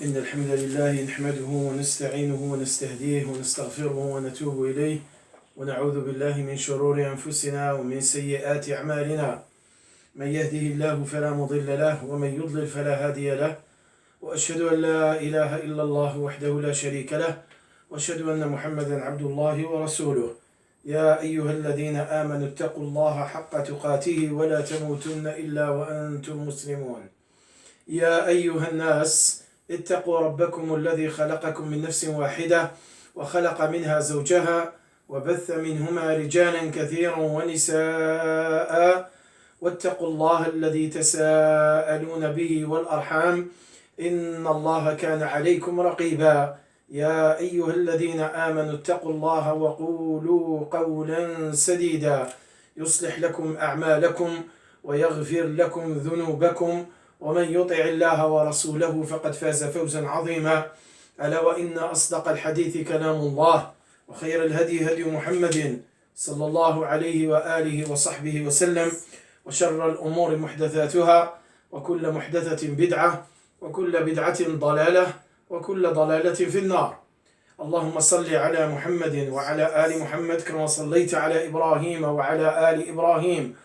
إن الحمد لله نحمده ونستعينه ونستهديه ونستغفره ونتوب إليه ونعوذ بالله من شرور أنفسنا ومن سيئات أعمالنا من يهده الله فلا مضل له ومن يضلل فلا هادي له وأشهد أن لا إله إلا الله وحده لا شريك له وأشهد أن محمدا عبد الله ورسوله يا أيها الذين آمنوا اتقوا الله حق تقاته ولا تموتن إلا وأنتم مسلمون يا أيها الناس اتقوا ربكم الذي خلقكم من نفس واحدة وخلق منها زوجها وبث منهما رجالا كثيرا ونساء واتقوا الله الذي تساءلون به والأرحام إن الله كان عليكم رقيبا يا أيها الذين آمنوا اتقوا الله وقولوا قولا سديدا يصلح لكم أعمالكم ويغفر لكم ذنوبكم ومن يطع الله ورسوله فقد فاز فوزا عظيما ألا وإن أصدق الحديث كلام الله وخير الهدي هدي محمد صلى الله عليه وآله وصحبه وسلم وشر الأمور محدثاتها وكل محدثة بدعة وكل بدعة ضلالة وكل ضلالة في النار اللهم صل على محمد وعلى آل محمد كما صليت على إبراهيم وعلى آل إبراهيم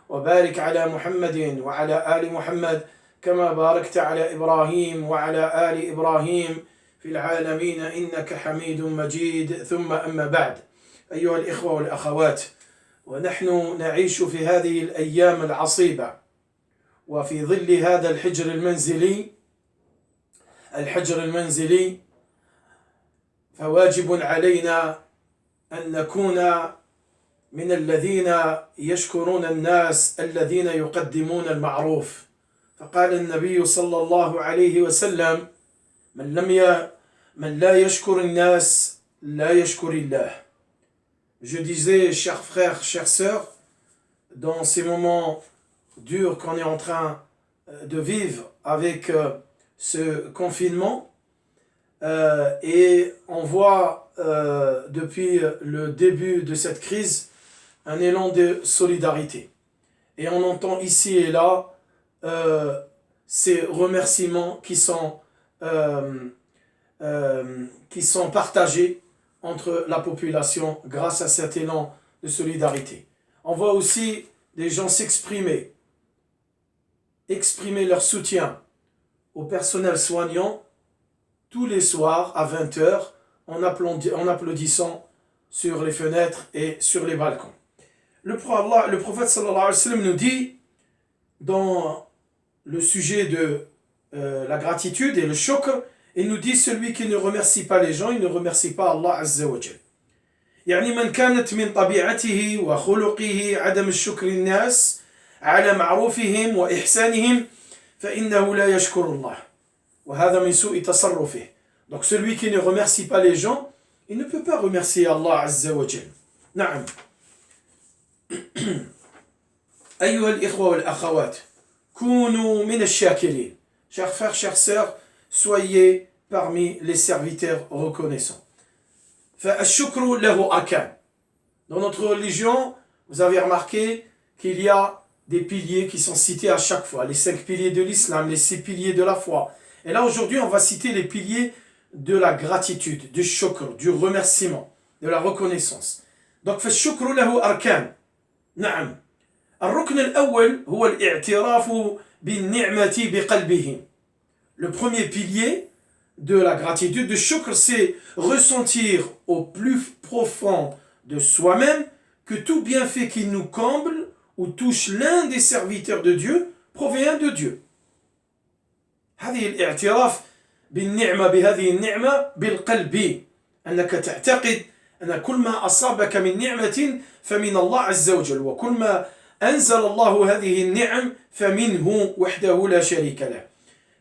وبارك على محمد وعلى آل محمد كما باركت على إبراهيم وعلى آل إبراهيم في العالمين إنك حميد مجيد ثم أما بعد أيها الإخوة والأخوات ونحن نعيش في هذه الأيام العصيبة وفي ظل هذا الحجر المنزلي فواجب علينا أن نكون من الذين يشكرون الناس الذين يقدمون المعروف فقال النبي صلى الله عليه وسلم من لا يشكر الناس لا يشكر الله. Je disais, chers frères, chères sœurs, dans ces moments durs qu'on est en train de vivre avec ce confinement, et on voit depuis le début de cette crise un élan de solidarité. Et on entend ici et là ces remerciements qui sont partagés entre la population grâce à cet élan de solidarité. On voit aussi des gens exprimer leur soutien au personnel soignant tous les soirs à 20h en applaudissant sur les fenêtres et sur les balcons. Le prophète sallallahu alayhi wa sallam nous dit dans le sujet de la gratitude et le shukr, il nous dit celui qui ne remercie pas les gens, il ne remercie pas Allah Azza wa Jal. يعني من كانت من طبيعته وخلقه عدم الشكر الناس على معروفهم وإحسانهم فإنه لا يشكر الله وهذا من سوء تصرفه. Donc celui qui ne remercie pas les gens, il ne peut pas remercier Allah Azza wa Jal. نعم. أيها الإخوة والأخوات كونوا من الشاكرين. Chers frères, chères sœurs, soyez parmi les serviteurs reconnaissants. فالشكر له أركان. Dans notre religion, vous avez remarqué qu'il y a des piliers qui sont cités à chaque fois, les 5 piliers de l'islam, les 6 piliers de la foi. Et là aujourd'hui, on va citer les piliers de la gratitude, du shukr, du remerciement, de la reconnaissance. Donc فالشكر له أركان. نعم. الركن الأول هو الاعتراف بالنعمة بقلبه. Le premier pilier de la gratitude, de shukr, c'est ressentir au plus profond de soi-même que tout bienfait qui nous comble ou touche l'un des serviteurs de Dieu provient de Dieu. هذه الاعتراف بالنعمة بهذه النعمة بالقلب أنك تعتقد أن كل ما أصابك من نعمة فمن الله عز وجل وكل ما أنزل الله هذه النعم فمنه وحده لا شريك له.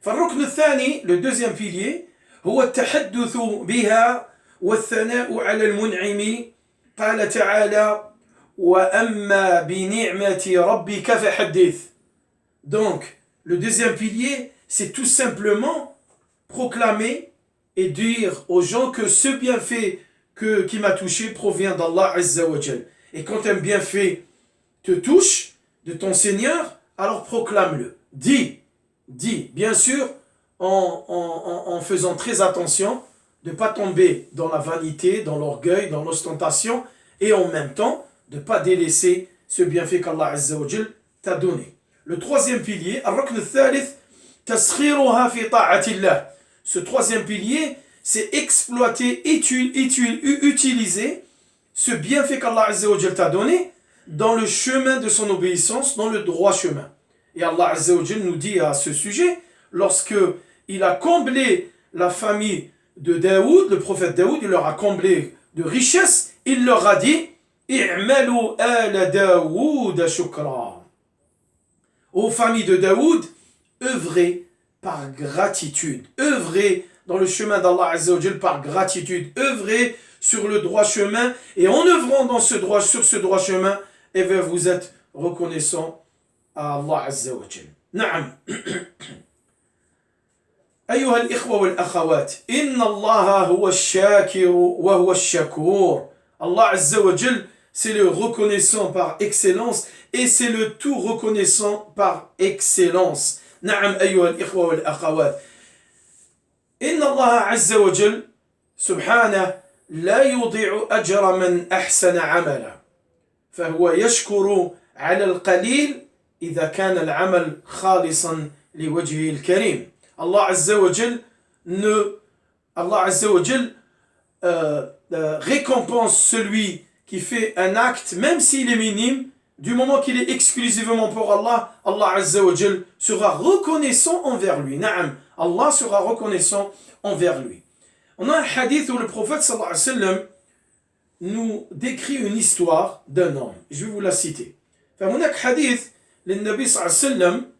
فالركن الثاني, le deuxième pilier, هو التحدث بها والثناء على المنعم. قال تعالى وأما بنعمة ربك فحدث. Donc, le deuxième pilier, c'est tout simplement proclamer et dire aux gens que ce bienfait qui m'a touché provient d'Allah Azza wa Jal. Et quand un bienfait te touche de ton Seigneur, alors proclame-le. Dis, bien sûr, en faisant très attention de ne pas tomber dans la vanité, dans l'orgueil, dans l'ostentation, et en même temps de ne pas délaisser ce bienfait qu'Allah Azza wa Jal t'a donné. Le troisième pilier, الركن الثالث تسخيرها في طاعة الله. Ce troisième pilier, c'est exploiter, utiliser ce bienfait qu'Allah Azza wa Jal t'a donné dans le chemin de son obéissance, dans le droit chemin. Et Allah Azza wa Jal nous dit à ce sujet, lorsque il a comblé la famille de Daoud, le prophète Daoud, il leur a comblé de richesse, il leur a dit i'malu ala Daoud shukra. Aux familles de Daoud, œuvrez par gratitude, œuvrez dans le chemin d'Allah Azza wa Jal par gratitude, œuvrez sur le droit chemin, et en œuvrant sur ce droit chemin, et bien vous êtes reconnaissant à Allah Azza wa Jal. Naam. أيها الإخوة والأخوات إن الله هو الشاكر وهو الشكور. Allah Azza wa Jal, c'est le reconnaissant par excellence et c'est le tout reconnaissant par excellence. نعم أيها الإخوة والأخوات إن الله عز وجل سبحانه لا يضيع أجر من أحسن عملا فهو يشكر على القليل إذا كان العمل خالصا لوجهه الكريم. Allah Azza wa Jal récompense celui qui fait un acte, même s'il est minime, du moment qu'il est exclusivement pour Allah, Allah Azza wa Jal sera reconnaissant envers lui. Naam, Allah sera reconnaissant envers lui. On a un hadith où le prophète sallallahu alayhi wa sallam nous décrit une histoire d'un homme. Je vais vous la citer. فهناك حديث للنبي صلى الله عليه وسلم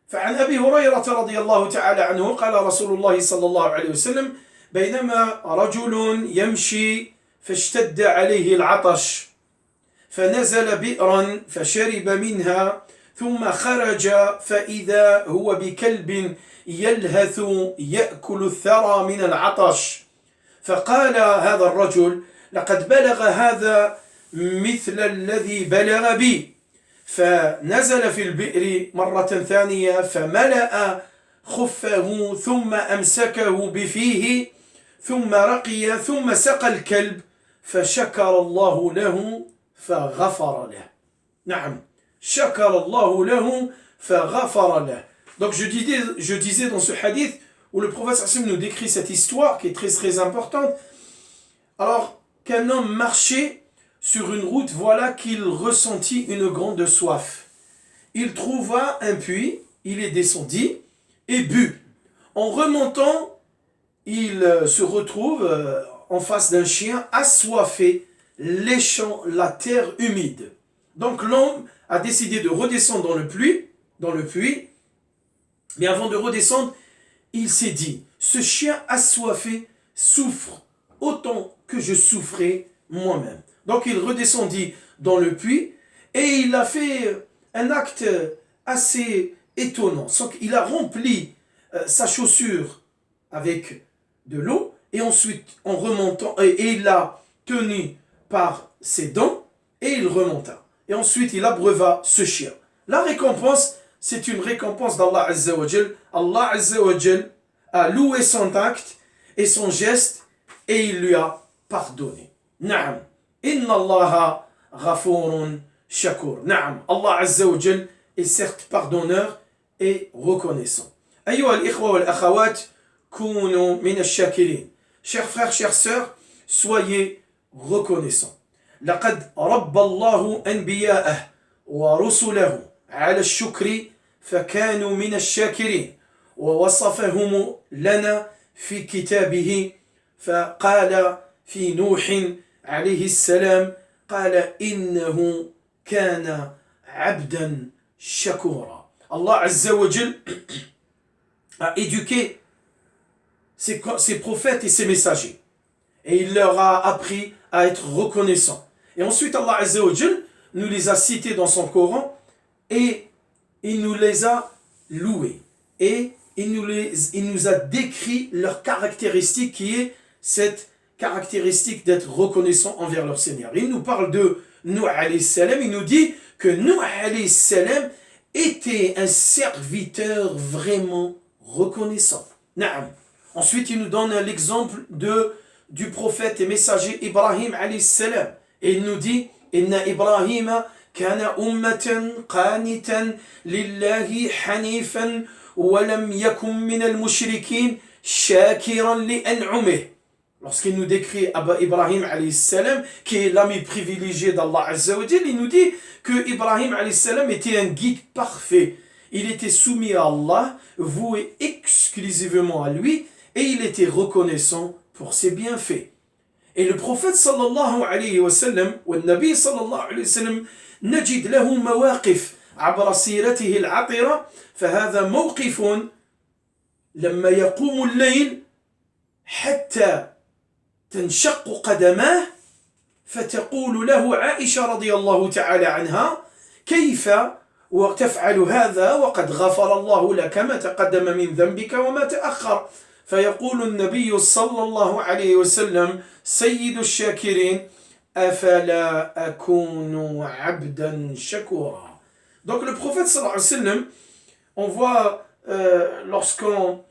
فعن أبي هريرة رضي الله تعالى عنه قال رسول الله صلى الله عليه وسلم بينما رجل يمشي فاشتد عليه العطش فنزل بئرا فشرب منها ثم خرج فإذا هو بكلب يلهث يأكل الثرى من العطش فقال هذا الرجل لقد بلغ هذا مثل الذي بلغ بي فنزل في البئر مرة ثانية فملأ خفه ثم أمسكه بفيه ثم رقي ثم سقى الكلب فشكر الله له فغفر له. نعم شكر الله له فغفر له. Donc je disais dans ce hadith où le prophète sallallahu nous décrit cette histoire qui est très très importante. Alors qu'un homme marchait sur une route, voilà qu'il ressentit une grande soif. Il trouva un puits, il est descendu et but. En remontant, il se retrouve en face d'un chien assoiffé, léchant la terre humide. Donc l'homme a décidé de redescendre dans le puits, mais avant de redescendre, il s'est dit, ce chien assoiffé souffre autant que je souffrais moi-même. Donc il redescendit dans le puits et il a fait un acte assez étonnant. Il a rempli sa chaussure avec de l'eau et ensuite en remontant, et il l'a tenu par ses dents et il remonta. Et ensuite il abreuva ce chien. La récompense, c'est une récompense d'Allah Azza wa Jal. Allah Azza wa Jal a loué son acte et son geste et il lui a pardonné. Naam. Inna Allah ghafurun shakur. Naam. Allah Azza wa Jal est certes pardonneur et reconnaissant. أيها الإخوة والأخوات كونوا من الشاكرين. Chers frères, chères sœurs, soyez reconnaissants. لقد ربى الله أنبياءه ورسله على الشكر فكانوا من الشاكرين ووصفهم لنا في كتابه فقال في نوح عليه السلام قال إنه كان عبدا شكورا. Allah Azza wa Jal a éduqué ses prophètes et ses messagers et il leur a appris à être reconnaissants. Et ensuite Allah Azza wa Jal nous les a cités dans son Coran et il nous les a loués et il nous a décrit leur caractéristique qui est cette caractéristique d'être reconnaissant envers leur Seigneur. Il nous parle de Nuh alayhi salam, il nous dit que Nuh alayhi salam était un serviteur vraiment reconnaissant. Na'am. Ensuite, il nous donne l'exemple du prophète et messager Ibrahim alayhi salam. Et il nous dit, Inna Ibrahima kana ummatan qanitan lillahi hanifan wa lam yakun min al-mushrikin shakiran li an'umih. Lorsqu'il nous décrit Ibrahim alayhi salam, qui est l'ami privilégié d'Allah Azza wa Jal, il nous dit que Ibrahim alayhi salam était un guide parfait. Il était soumis à Allah, voué exclusivement à lui, et il était reconnaissant pour ses bienfaits. Et le prophète sallallahu alayhi wa sallam, ou le Nabi sallallahu alayhi wa sallam, نجد له مواقف عبر سيرته العطرة فهذا موقف لما يقوم الليل حتى تنشق قدماه فتقول له عائشة رضي الله تعالى عنها كيف وتفعل هذا وقد غفر الله لك ما تقدم من ذنبك وما تأخر فيقول النبي صلى الله عليه وسلم سيد الشاكرين أفلا أكون عبدا شكورا. Donc le prophète sallallahu alayhi wa sallam, on voit lorsqu'on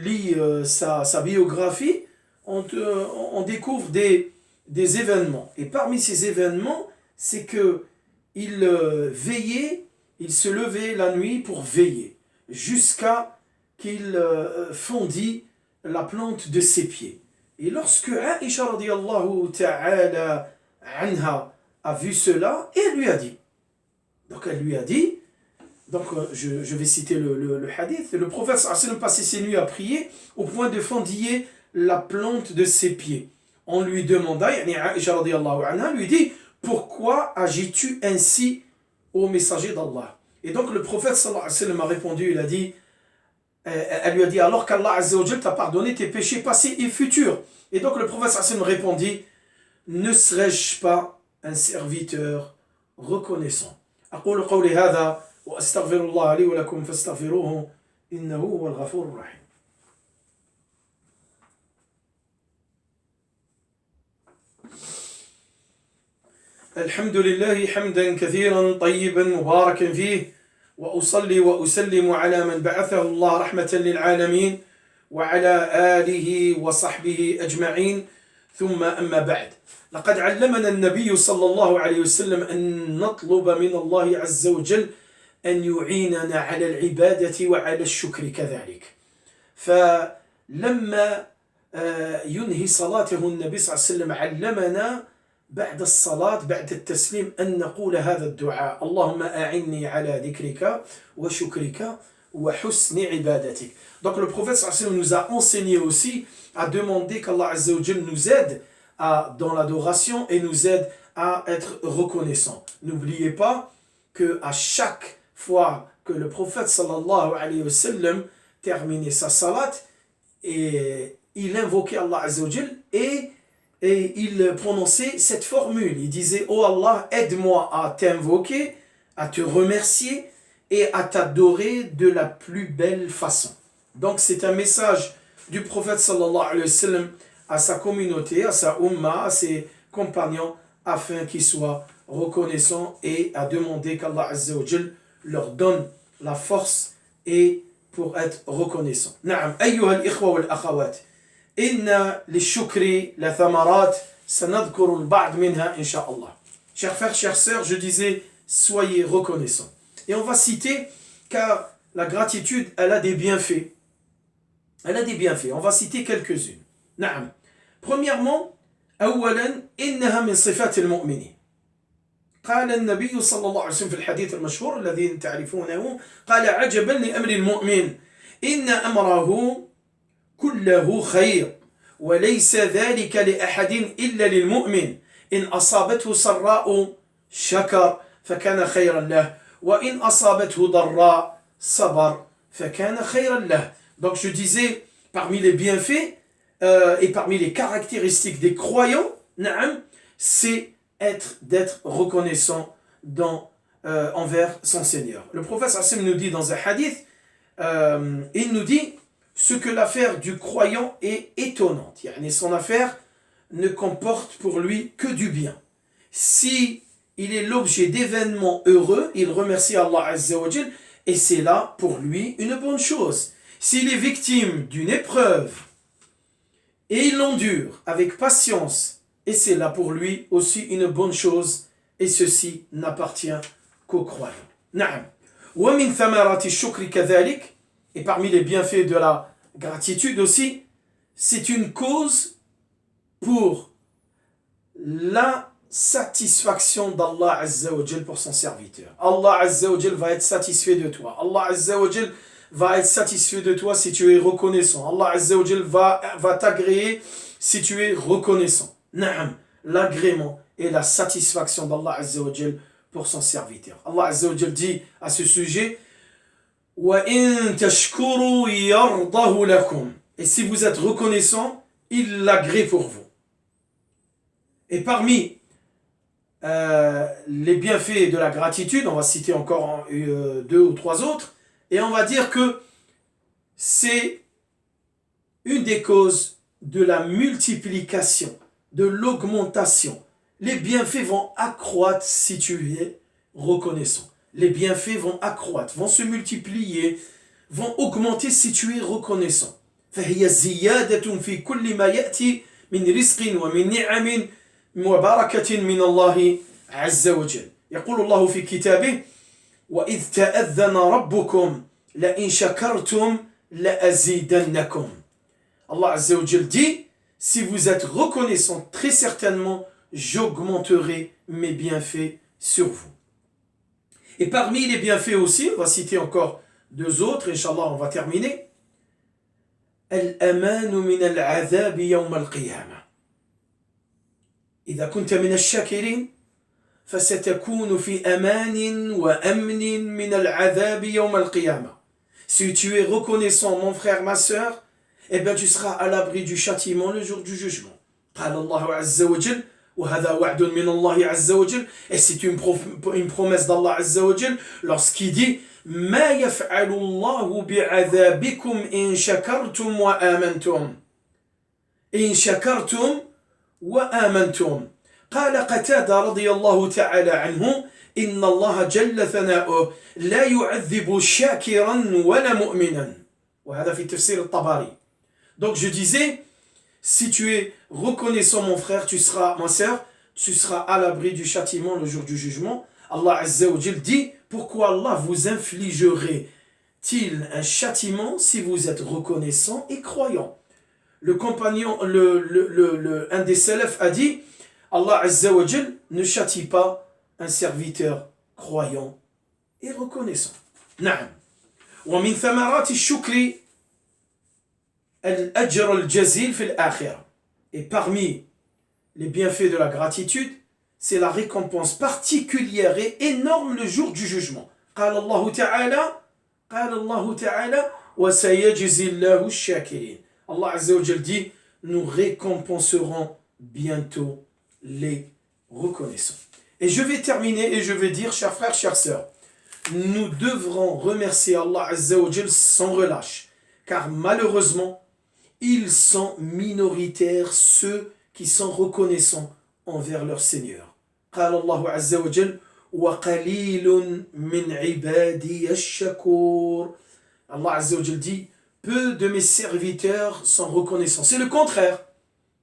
lit sa biographie, on découvre des événements. Et parmi ces événements, c'est que il veillait, il se levait la nuit pour veiller, jusqu'à qu'il fondit la plante de ses pieds. Et lorsque Aïcha radiyallahu ta'ala anha a vu cela, et elle lui a dit, je vais citer le hadith, le prophète sallallahu alayhi wa sallam passait ses nuits à prier au point de fendiller la plante de ses pieds. On lui demanda, Aïcha radiyallahu anha lui dit, pourquoi agis-tu ainsi au messager d'Allah? Et donc le prophète sallallahu alayhi wa sallam a répondu, elle lui a dit, alors qu'Allah Azza wa Jal t'a pardonné tes péchés passés et futurs. Et donc le prophète sallallahu alayhi wa sallam répondit, ne serais-je pas un serviteur reconnaissant? أقول قولي هذا وأستغفر الله لي ولكم فاستغفروه إنه هو الغفور الرحيم. الحمد لله حمدا كثيرا طيبا مباركا فيه وأصلي وأسلم على من بعثه الله رحمة للعالمين وعلى آله وصحبه أجمعين ثم أما بعد. لقد علمنا النبي صلى الله عليه وسلم أن نطلب من الله عز وجل أن يعيننا على العبادة وعلى الشكر كذلك. فلما ينهي صلاته النبي صلى الله عليه وسلم علمنا بعد الصلاة بعد التسليم أن نقول هذا الدعاء اللهم أعني على ذكرك وشكرك وحسن عبادتك. Donc le prophète sallallahu alayhi wa sallam nous a enseigné aussi à demander qu'Allah Azza wa Jal nous aide dans l'adoration et nous aide à être reconnaissants. N'oubliez pas que à chaque fois que le prophète sallallahu alayhi wa sallam terminait sa salat, et il invoquait Allah Azza wa Jal et il prononçait cette formule. Il disait, oh Allah, aide-moi à t'invoquer, à te remercier et à t'adorer de la plus belle façon. Donc c'est un message du prophète sallallahu alayhi wa sallam à sa communauté, à sa umma, à ses compagnons, afin qu'ils soient reconnaissants et à demander qu'Allah Azza wa Jal leur donne la force et pour être reconnaissants. Na'am, ayyuha al-ikhwa wal-akhawat, inna li-shukri la thamarat, sanadhkuru al-ba'd minha insha'Allah. Chers frères, chères sœurs, je disais, soyez reconnaissants. Et on va citer, car la gratitude, elle a des bienfaits. Elle a des bienfaits. On va citer quelques-unes. نعم. Premièrement, أولا إنها من صفات المؤمنين. قال النبي صلى الله عليه وسلم في الحديث المشهور الذي تعرفونه قال عجبا لأمر المؤمن إن أمره كله خير وليس ذلك لأحد إلا للمؤمن إن أصابته سراء شكر فكان خيرا له وإن أصابته ضراء صبر فكان خيرا له. Donc je disais, parmi les bienfaits et parmi les caractéristiques des croyants, c'est d'être reconnaissant envers son Seigneur. Le prophète Hassim nous dit dans un hadith, il nous dit ce que l'affaire du croyant est étonnante. Son affaire ne comporte pour lui que du bien. Si il est l'objet d'événements heureux, il remercie Allah Azza wa Jal et c'est là pour lui une bonne chose. S'il est victime d'une épreuve et il l'endure avec patience, et c'est là pour lui aussi une bonne chose, et ceci n'appartient qu'aux croyants. Na'am. Wa min thamarati shukri kadhalik, et parmi les bienfaits de la gratitude aussi, c'est une cause pour la satisfaction d'Allah Azza wa Jal pour son serviteur. Allah Azza wa Jal va être satisfait de toi. Allah Azza wa Jal va être satisfait de toi si tu es reconnaissant. Allah Azza wa Jal va t'agréer si tu es reconnaissant. Naam, l'agrément et la satisfaction d'Allah Azza wa Jal pour son serviteur. Allah Azza wa Jal dit à ce sujet: Wa in tashkuru yardahu lakum. Et si vous êtes reconnaissant, il l'agrée pour vous. Et parmi les bienfaits de la gratitude, on va citer encore 2 ou 3 autres, et on va dire que c'est une des causes de la multiplication, de l'augmentation. Les bienfaits vont accroître si tu es reconnaissant. Les bienfaits vont accroître, vont se multiplier, vont augmenter si tu es reconnaissant. فهي زيادة في كل ما يأتي من رزق ومن نعم وبركة من الله عز وجل. يقول الله في كتابه: وإذ تأذن ربكم لئن شكرتم لأزيدنكم. Allah Azza wa Jal dit: si vous êtes reconnaissant, très certainement j'augmenterai mes bienfaits sur vous. Et parmi les bienfaits aussi, on va citer encore 2 autres, Inch'Allah on va terminer. الأمان من العذاب يوم القيامة. إذا كنت من الشاكرين فستكون في أمان وأمن من العذاب يوم القيامة. Si tu es reconnaissant, mon frère, ma sœur, eh bien tu seras à l'abri du châtiment le jour du jugement. قال الله عز وجل وهذا وعد من الله عز وجل. Et c'est une promesse d'Allah عز وجل lorsqu'il dit: ما يفعل الله بعذابكم إن شكرتم وآمنتم. إن شكرتم وآمنتم. قال قتادة رضي الله تعالى عنه: إن الله جل ثناؤه لا يعذب شاكرا ولا مؤمنا. وهذا في تفسير الطبري. Donc je disais, si tu es reconnaissant, mon frère, ma sœur, tu seras à l'abri du châtiment le jour du jugement. Allah Azza wa Jal dit: pourquoi Allah vous infligerait-il un châtiment si vous êtes reconnaissant et croyant? Le compagnon, un des salafs a dit: Allah Azza wa Jal ne châtie pas un serviteur croyant et reconnaissant. Naam. Wa min thamarati shukri al-ajr al-jazil fi al-akhirah. Et parmi les bienfaits de la gratitude, c'est la récompense particulière et énorme le jour du jugement. قال الله تعالى وسيجزي الله الشاكرين. Allah Azza wa Jal dit: nous récompenserons bientôt les reconnaissants. Et je vais terminer et je vais dire, chers frères, chères sœurs, nous devrons remercier Allah Azza wa Jal sans relâche, car malheureusement, ils sont minoritaires ceux qui sont reconnaissants envers leur Seigneur. قال الله عز وجل: وقليل من عبادي الشكور. Allah Azza wa Jal dit: peu de mes serviteurs sont reconnaissants. C'est le contraire.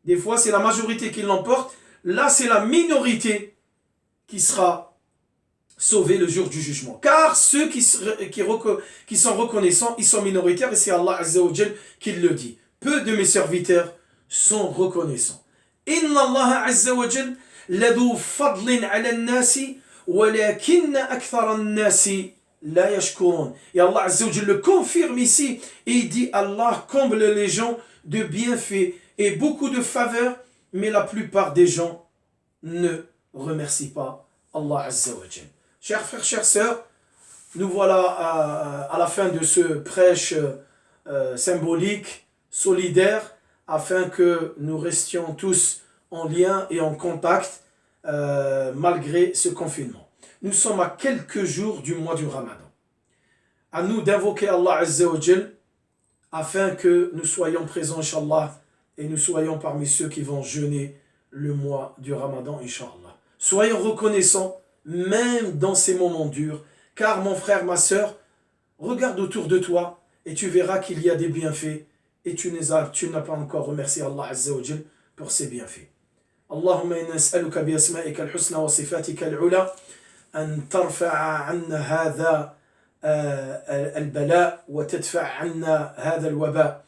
Des fois, c'est la majorité qui l'emporte. Là, c'est la minorité qui sera sauvée le jour du jugement. Car ceux qui sont reconnaissants, ils sont minoritaires, et c'est Allah Azza wa Jal qui le dit. Peu de mes serviteurs sont reconnaissants. Inna Allah Azza wa Jal لذو فضل على الناس ولكن أكثر الناس لا يشكرون. Et Allah Azza wa Jal le confirme ici et il dit: Allah comble les gens de bienfaits et beaucoup de faveurs, mais la plupart des gens ne remercient pas Allah Azza wa Jal. Chers frères, chères sœurs, nous voilà à la fin de ce prêche symbolique, solidaire, afin que nous restions tous en lien et en contact malgré ce confinement. Nous sommes à quelques jours du mois du Ramadan. À nous d'invoquer Allah Azza wa Jal afin que nous soyons présents, Inch'Allah, et nous soyons parmi ceux qui vont jeûner le mois du Ramadan, Inch'Allah. Soyons reconnaissants, même dans ces moments durs, car mon frère, ma sœur, regarde autour de toi et tu verras qu'il y a des bienfaits et tu n'as pas encore remercié Allah Azza wa Jal pour ces bienfaits. اللهم إنا نسألك بأسمائك الحسنى وصفاتك العلى أن ترفع عنا هذا البلاء وتدفع عنا هذا الوباء.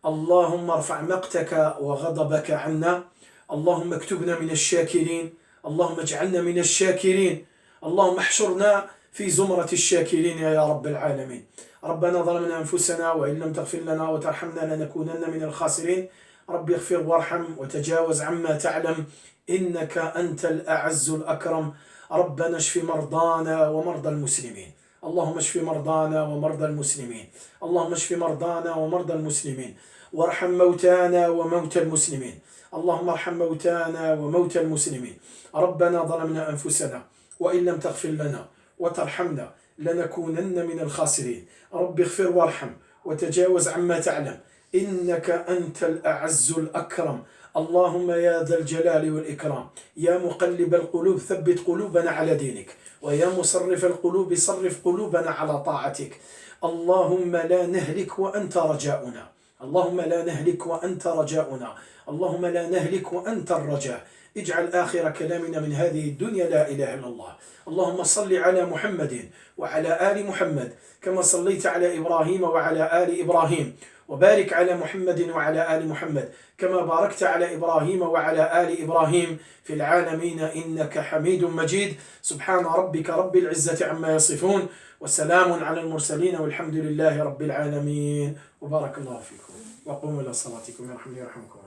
اللهم ارفع مقتك وغضبك عنا. اللهم اكتبنا من الشاكرين. اللهم اجعلنا من الشاكرين. اللهم احشرنا في زمرة الشاكرين يا رب العالمين. ربنا ظلمنا أنفسنا وإن لم تغفر لنا وترحمنا لنكونن من الخاسرين. رب اغفر وارحم وتجاوز عما تعلم إنك أنت الأعز الأكرم. ربنا اشف مرضانا ومرضى المسلمين. اللهم اشف مرضانا ومرضى المسلمين. اللهم اشف مرضانا ومرضى المسلمين وارحم موتانا وموتى المسلمين. اللهم ارحم موتانا وموتى المسلمين. ربنا ظلمنا أنفسنا وإن لم تغفر لنا وترحمنا لنكونن من الخاسرين. رب اغفر وارحم وتجاوز عما تعلم إنك أنت الأعز الأكرم. اللهم يا ذا الجلال والإكرام يا مقلب القلوب ثبت قلوبنا على دينك ويا مصرف القلوب صرف قلوبنا على طاعتك. اللهم لا نهلك وأنت رجاؤنا. اللهم لا نهلك وأنت رجاؤنا. اللهم لا نهلك وأنت الرجاء. اجعل آخر كلامنا من هذه الدنيا لا إله إلا الله. اللهم صل على محمد وعلى آل محمد كما صليت على إبراهيم وعلى آل إبراهيم وبارك على محمد وعلى آل محمد كما باركت على إبراهيم وعلى آل إبراهيم في العالمين إنك حميد مجيد. سبحان ربك رب العزة عما يصفون وسلام على المرسلين والحمد لله رب العالمين. وبارك الله فيكم وقوموا إلى صلاتكم يرحمني ويرحمكم.